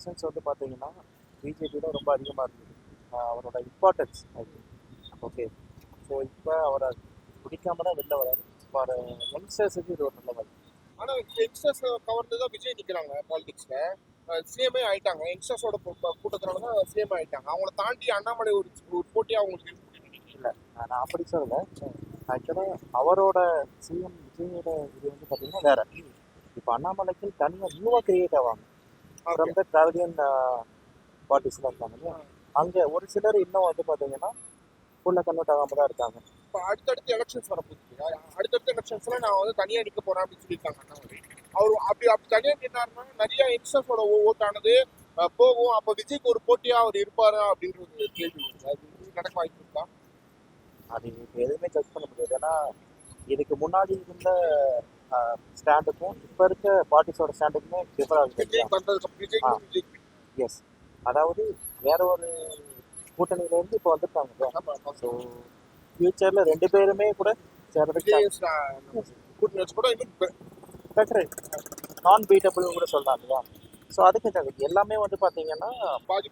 Presence வந்து பார்த்தீங்கன்னா பிஜேபியில் ரொம்ப அதிகமாக இருந்தது. அவரோட இம்பார்ட்டன்ஸ் ஓகே. ஸோ இப்போ அவரை பிடிக்காம தான் வெளில வராரு. ஃபார் யங்ஸ்டர்ஸுக்கு இது ஒரு நல்ல வாய்ப்பு. ஆனால் யங்ஸ்டர்ஸ் கவர்ந்து தான் விஜய் நிற்கிறாங்க பாலிடிக்ஸில். சிஎம்ஏ ஆயிட்டாங்க. யங்ஸ்டர்ஸோட கூட்டத்தினால தான் சிஎம் ஆயிட்டாங்க. அவங்கள தாண்டி அண்ணாமலை ஒரு போட்டியாக அவங்களுக்கு இல்லை, நான் அப்படி சொல்லலை. ஆக்சுவலாக அவரோட சிஎம் விஜயோட இது வந்து பார்த்தீங்கன்னா வேற. இப்போ அண்ணாமலைக்கு தனியாக நியூவாக கிரியேட் ஆவாங்க. ஃப்ரம் த டிராவலியன் பார்ட்டிஸ்லாம் இருக்காங்க இல்லையா, அங்கே ஒரு சிலர் இன்னும் வந்து பார்த்தீங்கன்னா ஃபுல்லாக கன்வெர்ட் ஆகாம தான் இருக்காங்க. இப்போ அடுத்தடுத்து எலெக்ஷன்ஸ் வரப்போகுது. அடுத்தடுத்த எலெக்ஷன்ஸ்ல நான் வந்து தனியாக நிற்க போறேன் அப்படின்னு சொல்லியிருக்காங்க அண்ணாமலை. அவர் அப்படி தனியாக நின்னாருன்னா நிறைய யங்ஸ்டர்ஸோட ஓட்டானது போகும். அப்போ விஜய்க்கு ஒரு போட்டியா அவர் இருப்பாரு அப்படின்றது கேள்வி. அது நடக்க வாய்ப்பு இருக்கா? அது இப்போ எதுவுமே ஜட்ஜ் பண்ண முடியாது. ஏன்னா இதுக்கு முன்னாடி இருந்த ஸ்டாண்டுக்கும் இப்போ இருக்க பார்ட்டிஸோட ஸ்டாண்டுக்குமே டிஃபர் ஆகுது. விஜய் வந்ததுக்கு விஜய்க்கு எஸ், அதாவது வேற ஒரு கூட்டணியிலேருந்து இப்போ வந்துருக்காங்க. ஸோ ஃபியூச்சரில் ரெண்டு பேருமே கூட சேர்றதுக்கு கூட்டணி வச்சு கூட இன்னும் பெட்டர், நான் பீட்டபிள்னு கூட சொல்லலாம் இல்லையா. ஸோ அதுக்கு எல்லாமே வந்து பார்த்தீங்கன்னா பாதி